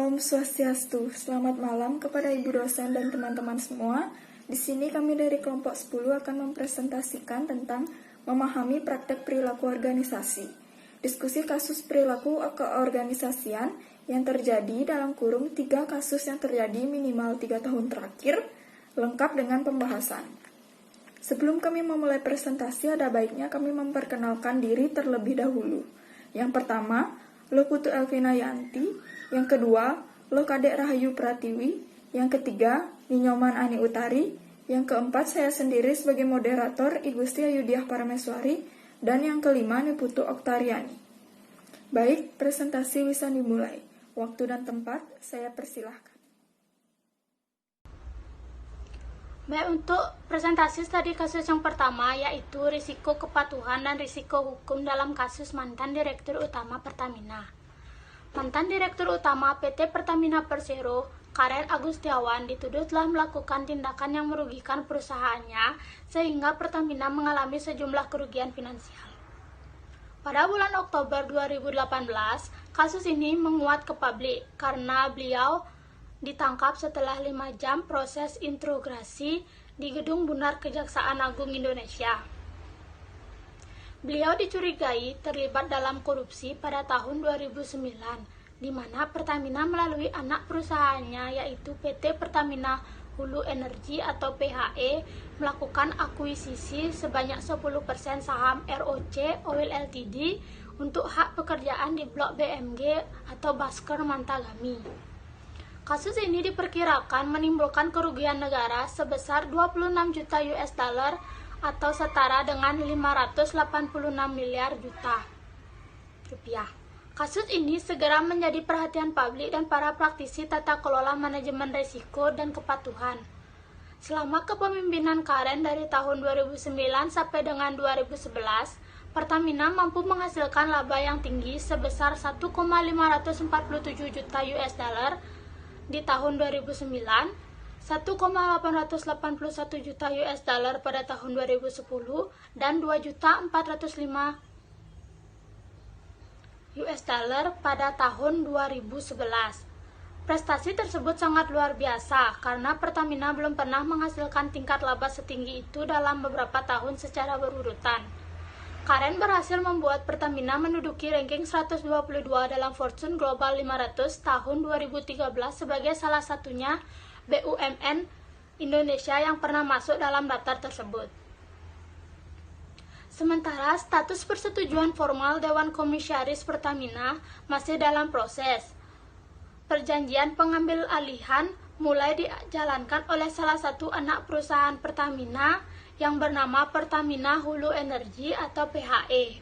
Om Swastiastu. Selamat malam kepada Ibu dosen dan teman-teman semua. Di sini kami dari kelompok 10 akan mempresentasikan tentang memahami praktek perilaku organisasi. Diskusi kasus perilaku keorganisasian yang terjadi dalam kurung 3 kasus yang terjadi minimal 3 tahun terakhir, lengkap dengan pembahasan. Sebelum kami memulai presentasi, ada baiknya kami memperkenalkan diri terlebih dahulu. Yang pertama, Lo Putu Elvina Yanti. Yang kedua, Lo Kadek Rahayu Pratiwi. Yang ketiga, Ninyoman Ani Utari. Yang keempat, saya sendiri sebagai moderator, Ibu Gusti Ayudiah Parameswari. Dan yang kelima, Niputu Oktariani. Baik, presentasi bisa dimulai. Waktu dan tempat, saya persilahkan. Baik, untuk presentasi studi kasus yang pertama yaitu risiko kepatuhan dan risiko hukum dalam kasus mantan Direktur Utama Pertamina. Mantan Direktur Utama PT Pertamina Persero, Karen Agustiawan, dituduh telah melakukan tindakan yang merugikan perusahaannya sehingga Pertamina mengalami sejumlah kerugian finansial. Pada bulan Oktober 2018, kasus ini menguat ke publik karena beliau ditangkap setelah 5 jam proses interogasi di Gedung Bundar Kejaksaan Agung Indonesia. Beliau dicurigai terlibat dalam korupsi pada tahun 2009, di mana Pertamina melalui anak perusahaannya yaitu PT Pertamina Hulu Energi atau PHE melakukan akuisisi sebanyak 10% saham ROC Oil Ltd untuk hak pekerjaan di Blok BMG atau Basker Mantagami. Kasus ini diperkirakan menimbulkan kerugian negara sebesar 26 juta US dollar atau setara dengan 586 miliar juta rupiah. Kasus ini segera menjadi perhatian publik dan para praktisi tata kelola manajemen risiko dan kepatuhan. Selama kepemimpinan Karen dari tahun 2009 sampai dengan 2011, Pertamina mampu menghasilkan laba yang tinggi sebesar 1,547 juta US dollar di tahun 2009, 1,881 juta US dollar pada tahun 2010, dan 2.405 US dollar pada tahun 2011. Prestasi tersebut sangat luar biasa karena Pertamina belum pernah menghasilkan tingkat laba setinggi itu dalam beberapa tahun secara berurutan. Karen berhasil membuat Pertamina menduduki ranking 122 dalam Fortune Global 500 tahun 2013 sebagai salah satunya BUMN Indonesia yang pernah masuk dalam daftar tersebut. Sementara status persetujuan formal Dewan Komisaris Pertamina masih dalam proses. Perjanjian pengambil alihan mulai dijalankan oleh salah satu anak perusahaan Pertamina yang bernama Pertamina Hulu Energi atau PHE.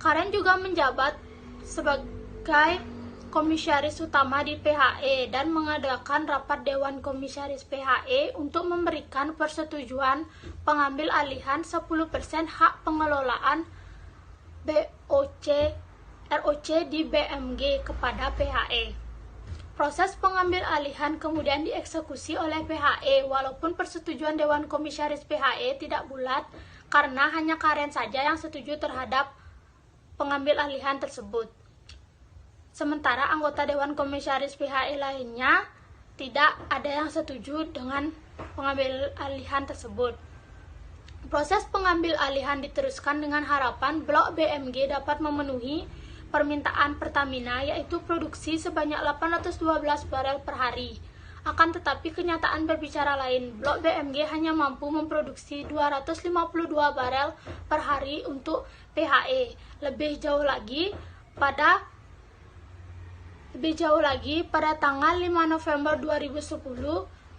Karen juga menjabat sebagai komisaris utama di PHE dan mengadakan rapat Dewan Komisaris PHE untuk memberikan persetujuan pengambil alihan 10% hak pengelolaan ROC di BMG kepada PHE. Proses pengambil alihan kemudian dieksekusi oleh PHE walaupun persetujuan Dewan Komisaris PHE tidak bulat karena hanya Karen saja yang setuju terhadap pengambil alihan tersebut. Sementara anggota Dewan Komisaris PHE lainnya tidak ada yang setuju dengan pengambil alihan tersebut. Proses pengambil alihan diteruskan dengan harapan Blok BMG dapat memenuhi permintaan Pertamina yaitu produksi sebanyak 812 barel per hari. Akan tetapi kenyataan berbicara lain, Blok BMG hanya mampu memproduksi 252 barel per hari untuk PHE. Lebih jauh lagi pada tanggal 5 November 2010,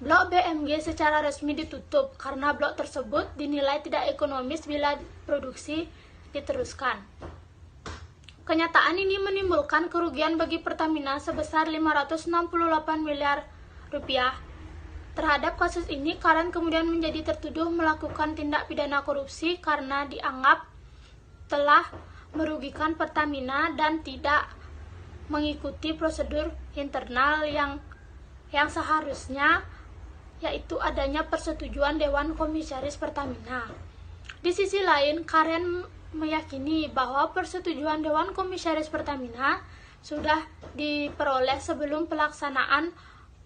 Blok BMG secara resmi ditutup karena blok tersebut dinilai tidak ekonomis bila produksi diteruskan. Kenyataan ini menimbulkan kerugian bagi Pertamina sebesar 568 miliar rupiah. Terhadap kasus ini, Karen kemudian menjadi tertuduh melakukan tindak pidana korupsi karena dianggap telah merugikan Pertamina dan tidak mengikuti prosedur internal yang seharusnya, yaitu adanya persetujuan Dewan Komisaris Pertamina. Di sisi lain, Karen meyakini bahwa persetujuan Dewan Komisaris Pertamina sudah diperoleh sebelum pelaksanaan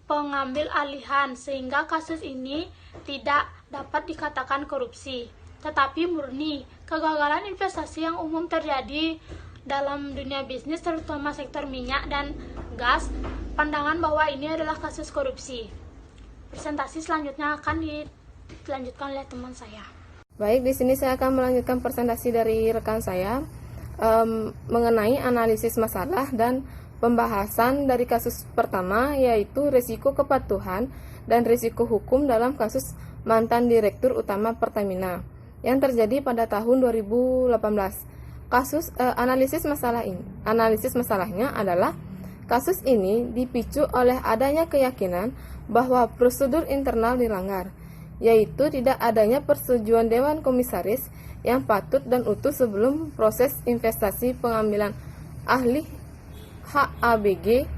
pengambil alihan, sehingga kasus ini tidak dapat dikatakan korupsi, tetapi murni kegagalan investasi yang umum terjadi dalam dunia bisnis, terutama sektor minyak dan gas. Pandangan bahwa ini adalah kasus korupsi. Presentasi selanjutnya akan dilanjutkan oleh teman saya. Baik, di sini saya akan melanjutkan presentasi dari rekan saya mengenai analisis masalah dan pembahasan dari kasus pertama, yaitu risiko kepatuhan dan risiko hukum dalam kasus mantan Direktur Utama Pertamina yang terjadi pada tahun 2018. Analisis masalahnya adalah kasus ini dipicu oleh adanya keyakinan bahwa prosedur internal dilanggar, yaitu tidak adanya persetujuan Dewan Komisaris yang patut dan utuh sebelum proses investasi pengambilan ahli HABG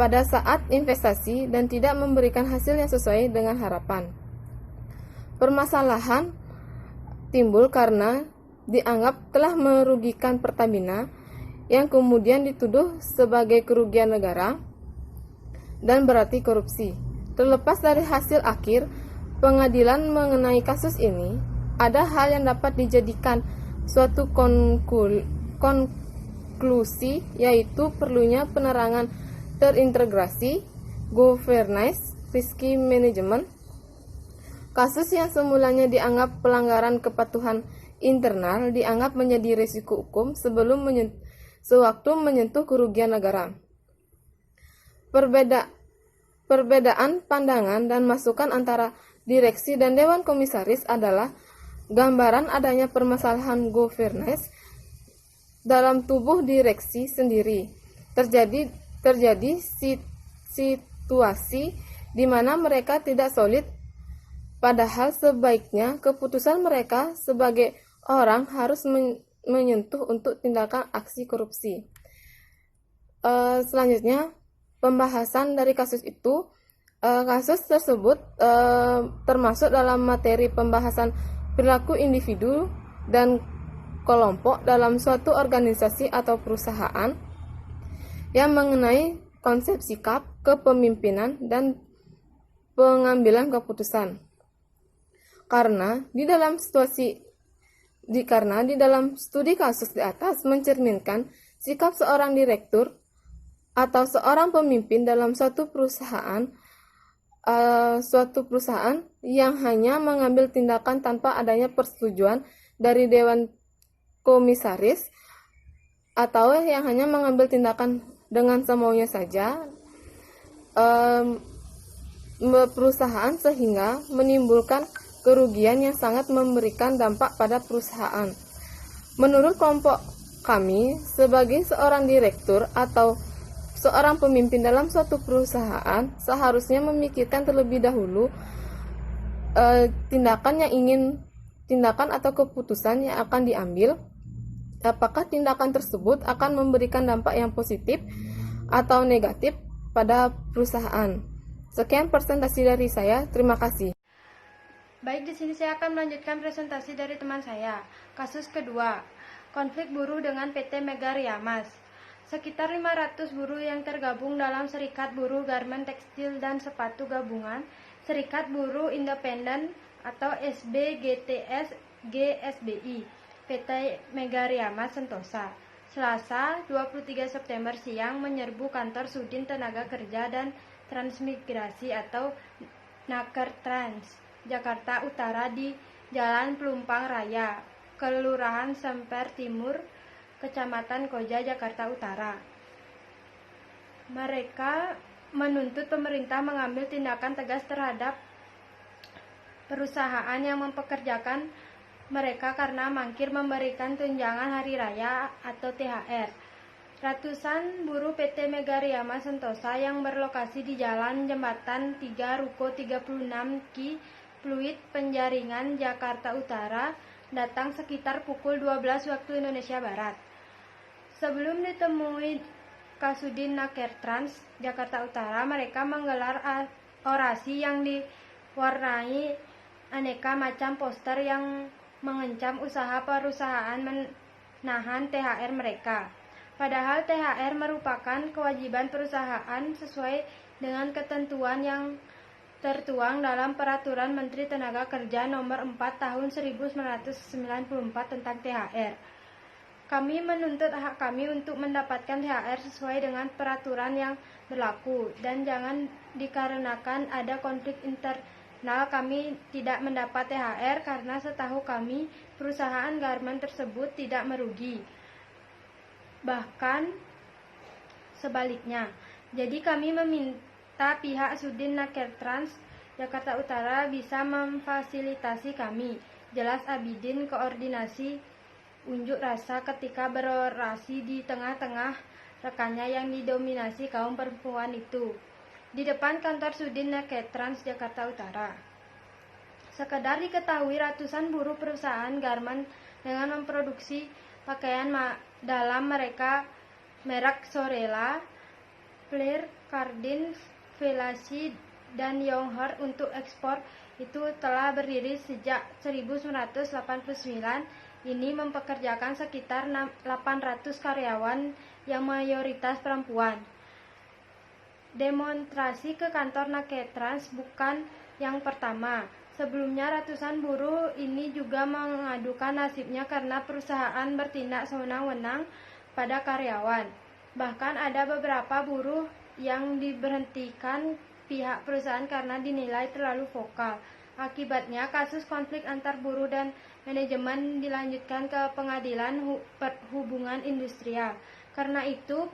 pada saat investasi dan tidak memberikan hasil yang sesuai dengan harapan. Permasalahan timbul karena dianggap telah merugikan Pertamina yang kemudian dituduh sebagai kerugian negara dan berarti korupsi. Terlepas dari hasil akhir pengadilan mengenai kasus ini, ada hal yang dapat dijadikan suatu konklusi, yaitu perlunya penerangan terintegrasi, governance, risk management. Kasus yang semulanya dianggap pelanggaran kepatuhan internal dianggap menjadi risiko hukum sewaktu menyentuh kerugian negara. Perbedaan pandangan dan masukan antara direksi dan Dewan Komisaris adalah gambaran adanya permasalahan governance dalam tubuh direksi sendiri. Terjadi situasi di mana mereka tidak solid, padahal sebaiknya keputusan mereka sebagai orang harus menyentuh untuk tindakan aksi korupsi. Selanjutnya, pembahasan dari kasus itu. Kasus tersebut termasuk dalam materi pembahasan perilaku individu dan kelompok dalam suatu organisasi atau perusahaan yang mengenai konsep sikap, kepemimpinan, dan pengambilan keputusan. Karena di dalam studi kasus di atas mencerminkan sikap seorang direktur atau seorang pemimpin dalam suatu perusahaan yang hanya mengambil tindakan tanpa adanya persetujuan dari Dewan Komisaris, atau yang hanya mengambil tindakan dengan semaunya saja perusahaan sehingga menimbulkan kerugian yang sangat memberikan dampak pada perusahaan. Menurut kelompok kami, sebagai seorang direktur atau seorang pemimpin dalam suatu perusahaan seharusnya memikirkan terlebih dahulu tindakan atau keputusan yang akan diambil. Apakah tindakan tersebut akan memberikan dampak yang positif atau negatif pada perusahaan. Sekian presentasi dari saya. Terima kasih. Baik, di sini saya akan melanjutkan presentasi dari teman saya. Kasus kedua, konflik buruh dengan PT Mega Riamas. Sekitar 500 buruh yang tergabung dalam Serikat Buruh Garmen Tekstil dan Sepatu Gabungan, Serikat Buruh Independen atau SBGTS GSBI, PT Mega Riamas Sentosa, Selasa 23 September siang menyerbu kantor Sudin Tenaga Kerja dan Transmigrasi atau Nakertrans, Jakarta Utara di Jalan Pelumpang Raya, Kelurahan Semper Timur, Kecamatan Koja, Jakarta Utara. Mereka menuntut pemerintah mengambil tindakan tegas terhadap perusahaan yang mempekerjakan mereka karena mangkir memberikan tunjangan hari raya atau THR. Ratusan buruh PT Mega Riamas Sentosa yang berlokasi di Jalan Jembatan 3 Ruko 36 Ki Pluit Penjaringan, Jakarta Utara datang sekitar pukul 12 waktu Indonesia Barat. Sebelum ditemui Kasudin Nakertrans, Jakarta Utara, mereka menggelar orasi yang diwarnai aneka macam poster yang mengancam usaha perusahaan menahan THR mereka. Padahal THR merupakan kewajiban perusahaan sesuai dengan ketentuan yang tertuang dalam Peraturan Menteri Tenaga Kerja Nomor 4 Tahun 1994 tentang THR. Kami menuntut hak kami untuk mendapatkan THR sesuai dengan peraturan yang berlaku, dan jangan dikarenakan ada konflik internal kami tidak mendapat THR, karena setahu kami perusahaan garmen tersebut tidak merugi. Bahkan sebaliknya. Jadi kami meminta pihak Sudin Nakertrans Jakarta Utara bisa memfasilitasi kami. Jelas Abidin koordinasi unjuk rasa ketika berorasi di tengah-tengah rekannya yang didominasi kaum perempuan itu, di depan kantor Sudin Nakertrans Jakarta Utara. Sekedar diketahui, ratusan buruh perusahaan garmen dengan memproduksi pakaian dalam mereka merek Sorella, Flair, Cardin, Velasi, dan Yonghor untuk ekspor itu telah berdiri sejak 1989. Ini mempekerjakan sekitar 800 karyawan yang mayoritas perempuan. Demonstrasi ke kantor Nakertrans bukan yang pertama. Sebelumnya ratusan buruh ini juga mengadukan nasibnya karena perusahaan bertindak sewenang-wenang pada karyawan. Bahkan ada beberapa buruh yang diberhentikan pihak perusahaan karena dinilai terlalu vokal. Akibatnya kasus konflik antar buruh dan manajemen dilanjutkan ke Pengadilan Hubungan Industrial. Karena itu,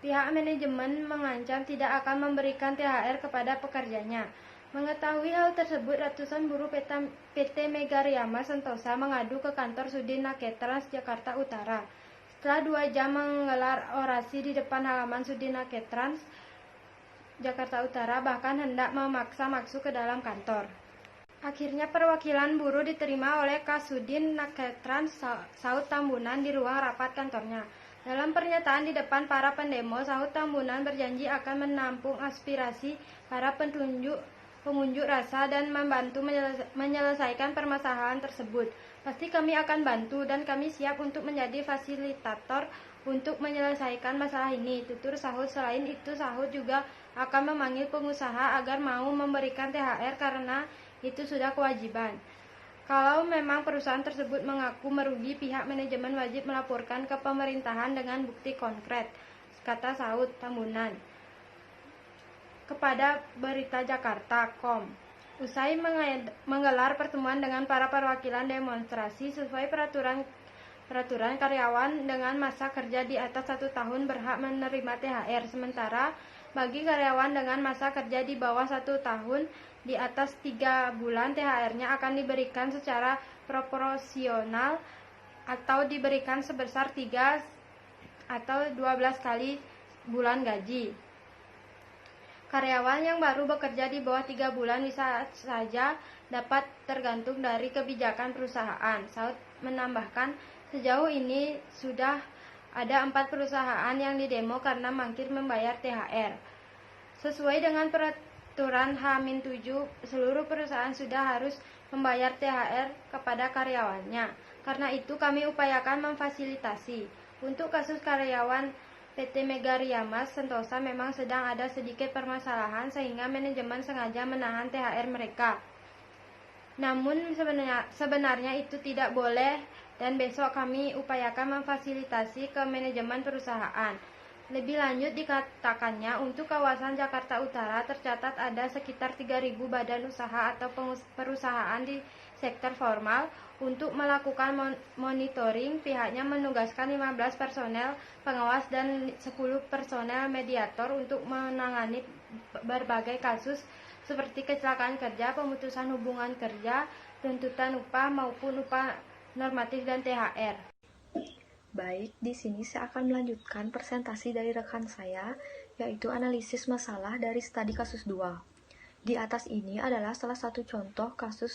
pihak manajemen mengancam tidak akan memberikan THR kepada pekerjanya. Mengetahui hal tersebut, ratusan buruh PT Megaryama Sentosa mengadu ke kantor Sudin Nakertrans Jakarta Utara. Setelah 2 jam menggelar orasi di depan halaman Sudin Nakertrans Jakarta Utara, bahkan hendak memaksa masuk ke dalam kantor. Akhirnya perwakilan buruh diterima oleh Kasudin Nakertrans Saud Tambunan di ruang rapat kantornya. Dalam pernyataan di depan para pendemo, Saud Tambunan berjanji akan menampung aspirasi para pengunjuk rasa dan membantu menyelesaikan permasalahan tersebut. Pasti kami akan bantu dan kami siap untuk menjadi fasilitator untuk menyelesaikan masalah ini, tutur Saud. Selain itu, Saud juga akan memanggil pengusaha agar mau memberikan THR karena itu sudah kewajiban. Kalau memang perusahaan tersebut mengaku merugi, pihak manajemen wajib melaporkan ke pemerintahan dengan bukti konkret, kata Saud Tambunan kepada Berita Jakarta.com. Usai menggelar pertemuan dengan para perwakilan demonstrasi, sesuai peraturan karyawan dengan masa kerja di atas 1 tahun berhak menerima THR, sementara bagi karyawan dengan masa kerja di bawah 1 tahun di atas 3 bulan, THR-nya akan diberikan secara proporsional atau diberikan sebesar 3 atau 12 kali bulan gaji. Karyawan yang baru bekerja di bawah 3 bulan bisa saja dapat tergantung dari kebijakan perusahaan. Saud menambahkan, sejauh ini sudah ada 4 perusahaan yang didemo karena mangkir membayar THR. Sesuai dengan peraturan H-7, seluruh perusahaan sudah harus membayar THR kepada karyawannya. Karena itu kami upayakan memfasilitasi. Untuk kasus karyawan PT Megaryama Sentosa memang sedang ada sedikit permasalahan sehingga manajemen sengaja menahan THR mereka. Namun sebenarnya itu tidak boleh dan besok kami upayakan memfasilitasi ke manajemen perusahaan. Lebih lanjut dikatakannya, untuk kawasan Jakarta Utara tercatat ada sekitar 3.000 badan usaha atau perusahaan di sektor formal. Untuk melakukan monitoring, pihaknya menugaskan 15 personel pengawas dan 10 personel mediator untuk menangani berbagai kasus seperti kecelakaan kerja, pemutusan hubungan kerja, tuntutan upah maupun upah normatif dan THR. Baik, di sini saya akan melanjutkan presentasi dari rekan saya, yaitu analisis masalah dari studi kasus 2. Di atas ini adalah salah satu contoh kasus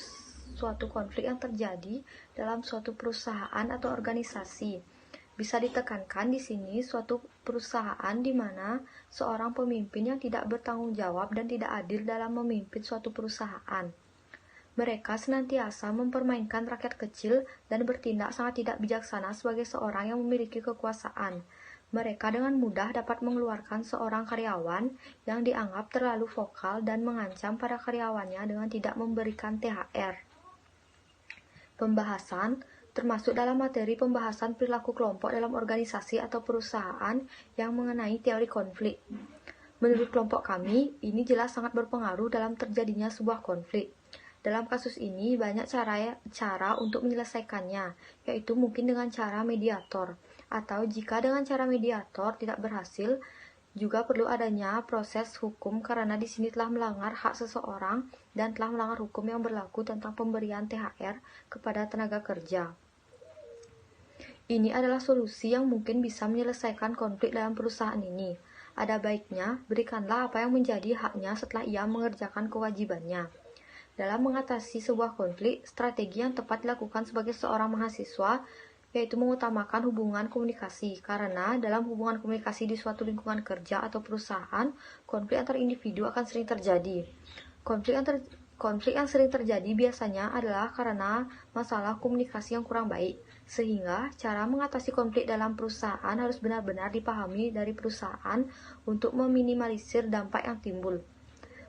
suatu konflik yang terjadi dalam suatu perusahaan atau organisasi. Bisa ditekankan di sini suatu perusahaan di mana seorang pemimpin yang tidak bertanggung jawab dan tidak adil dalam memimpin suatu perusahaan. Mereka senantiasa mempermainkan rakyat kecil dan bertindak sangat tidak bijaksana sebagai seorang yang memiliki kekuasaan. Mereka dengan mudah dapat mengeluarkan seorang karyawan yang dianggap terlalu vokal dan mengancam para karyawannya dengan tidak memberikan THR. Pembahasan termasuk dalam materi pembahasan perilaku kelompok dalam organisasi atau perusahaan yang mengenai teori konflik. Menurut kelompok kami, ini jelas sangat berpengaruh dalam terjadinya sebuah konflik. Dalam kasus ini, banyak cara untuk menyelesaikannya, yaitu mungkin dengan cara mediator, atau jika dengan cara mediator tidak berhasil, juga perlu adanya proses hukum karena di sini telah melanggar hak seseorang dan telah melanggar hukum yang berlaku tentang pemberian THR kepada tenaga kerja. Ini adalah solusi yang mungkin bisa menyelesaikan konflik dalam perusahaan ini. Ada baiknya, berikanlah apa yang menjadi haknya setelah ia mengerjakan kewajibannya. Dalam mengatasi sebuah konflik, strategi yang tepat dilakukan sebagai seorang mahasiswa yaitu mengutamakan hubungan komunikasi, karena dalam hubungan komunikasi di suatu lingkungan kerja atau perusahaan, konflik antar individu akan sering terjadi. Konflik yang sering terjadi biasanya adalah karena masalah komunikasi yang kurang baik, sehingga cara mengatasi konflik dalam perusahaan harus benar-benar dipahami dari perusahaan untuk meminimalisir dampak yang timbul.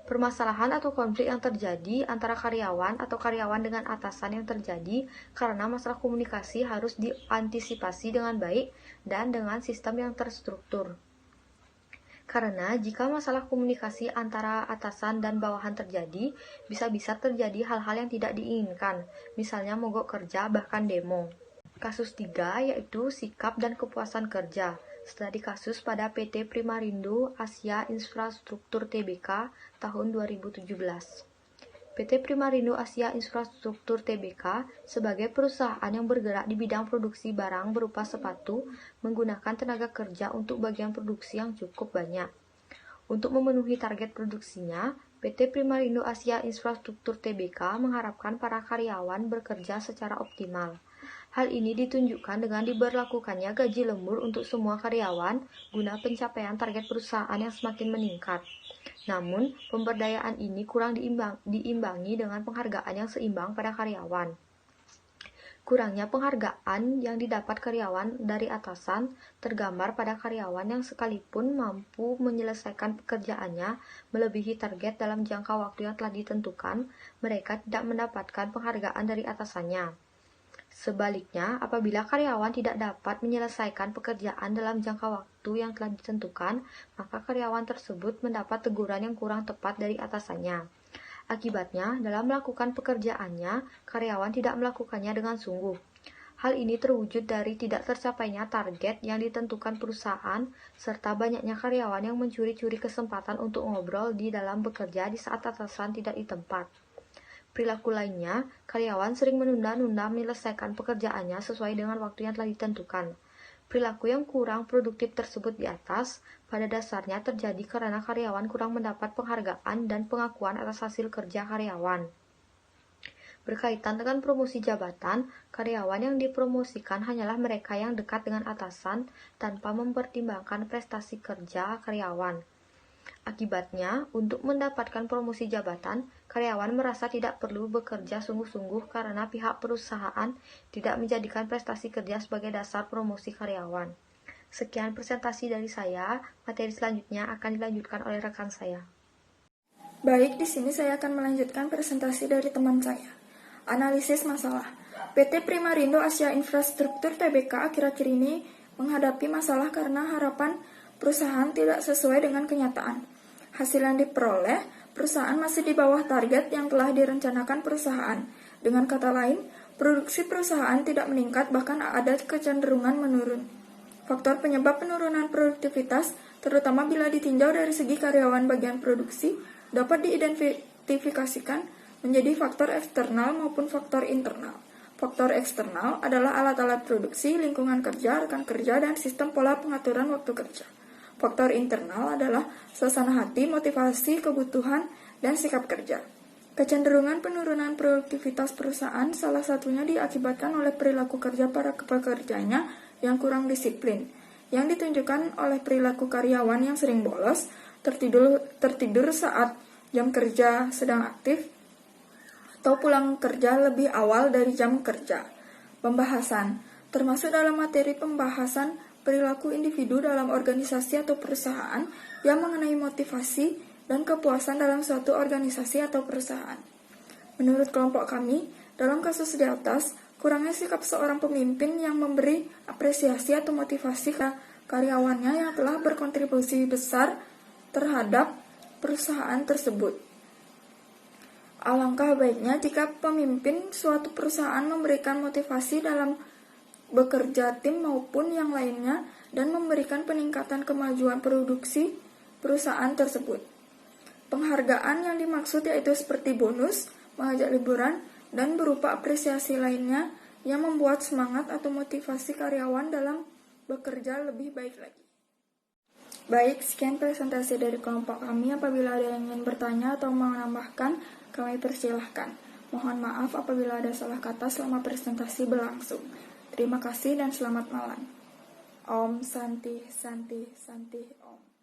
Permasalahan atau konflik yang terjadi antara karyawan atau karyawan dengan atasan yang terjadi karena masalah komunikasi harus diantisipasi dengan baik dan dengan sistem yang terstruktur. Karena jika masalah komunikasi antara atasan dan bawahan terjadi, bisa-bisa terjadi hal-hal yang tidak diinginkan, misalnya mogok kerja bahkan demo. Kasus 3 yaitu sikap dan kepuasan kerja. Studi kasus pada PT Primarindo Asia Infrastruktur Tbk tahun 2017. PT Primarindo Asia Infrastruktur Tbk sebagai perusahaan yang bergerak di bidang produksi barang berupa sepatu menggunakan tenaga kerja untuk bagian produksi yang cukup banyak. Untuk memenuhi target produksinya, PT Primarindo Asia Infrastruktur Tbk mengharapkan para karyawan bekerja secara optimal. Hal ini ditunjukkan dengan diberlakukannya gaji lembur untuk semua karyawan guna pencapaian target perusahaan yang semakin meningkat. Namun, pemberdayaan ini kurang diimbangi dengan penghargaan yang seimbang pada karyawan. Kurangnya penghargaan yang didapat karyawan dari atasan tergambar pada karyawan yang sekalipun mampu menyelesaikan pekerjaannya melebihi target dalam jangka waktu yang telah ditentukan, mereka tidak mendapatkan penghargaan dari atasannya. Sebaliknya, apabila karyawan tidak dapat menyelesaikan pekerjaan dalam jangka waktu yang telah ditentukan, maka karyawan tersebut mendapat teguran yang kurang tepat dari atasannya. Akibatnya, dalam melakukan pekerjaannya, karyawan tidak melakukannya dengan sungguh. Hal ini terwujud dari tidak tercapainya target yang ditentukan perusahaan, serta banyaknya karyawan yang mencuri-curi kesempatan untuk ngobrol di dalam bekerja di saat atasan tidak di tempat. Perilaku lainnya, karyawan sering menunda-nunda menyelesaikan pekerjaannya sesuai dengan waktu yang telah ditentukan. Perilaku yang kurang produktif tersebut di atas, pada dasarnya terjadi karena karyawan kurang mendapat penghargaan dan pengakuan atas hasil kerja karyawan. Berkaitan dengan promosi jabatan, karyawan yang dipromosikan hanyalah mereka yang dekat dengan atasan tanpa mempertimbangkan prestasi kerja karyawan. Akibatnya, untuk mendapatkan promosi jabatan, karyawan merasa tidak perlu bekerja sungguh-sungguh karena pihak perusahaan tidak menjadikan prestasi kerja sebagai dasar promosi karyawan. Sekian presentasi dari saya, materi selanjutnya akan dilanjutkan oleh rekan saya. Baik, di sini saya akan melanjutkan presentasi dari teman saya. Analisis masalah. PT Primarindo Asia Infrastruktur Tbk akhir-akhir ini menghadapi masalah karena harapan perusahaan tidak sesuai dengan kenyataan. Hasil yang diperoleh, perusahaan masih di bawah target yang telah direncanakan perusahaan. Dengan kata lain, produksi perusahaan tidak meningkat, bahkan ada kecenderungan menurun. Faktor penyebab penurunan produktivitas, terutama bila ditinjau dari segi karyawan bagian produksi, dapat diidentifikasikan menjadi faktor eksternal maupun faktor internal. Faktor eksternal adalah alat-alat produksi, lingkungan kerja, rekan kerja, dan sistem pola pengaturan waktu kerja. Faktor internal adalah suasana hati, motivasi, kebutuhan, dan sikap kerja. Kecenderungan penurunan produktivitas perusahaan salah satunya diakibatkan oleh perilaku kerja para pekerjanya yang kurang disiplin, yang ditunjukkan oleh perilaku karyawan yang sering bolos, tertidur saat jam kerja sedang aktif, atau pulang kerja lebih awal dari jam kerja. Pembahasan termasuk dalam materi pembahasan perilaku individu dalam organisasi atau perusahaan yang mengenai motivasi dan kepuasan dalam suatu organisasi atau perusahaan. Menurut kelompok kami, dalam kasus di atas, kurangnya sikap seorang pemimpin yang memberi apresiasi atau motivasi ke karyawannya yang telah berkontribusi besar terhadap perusahaan tersebut. Alangkah baiknya jika pemimpin suatu perusahaan memberikan motivasi dalam bekerja tim maupun yang lainnya dan memberikan peningkatan kemajuan produksi perusahaan tersebut. Penghargaan yang dimaksud yaitu seperti bonus, mengajak liburan, dan berupa apresiasi lainnya yang membuat semangat atau motivasi karyawan dalam bekerja lebih baik lagi. Baik, sekian presentasi dari kelompok kami. Apabila ada yang ingin bertanya atau menambahkan, kami persilahkan. Mohon maaf apabila ada salah kata selama presentasi berlangsung. Terima kasih dan selamat malam. Om Santi Santi Santi Om.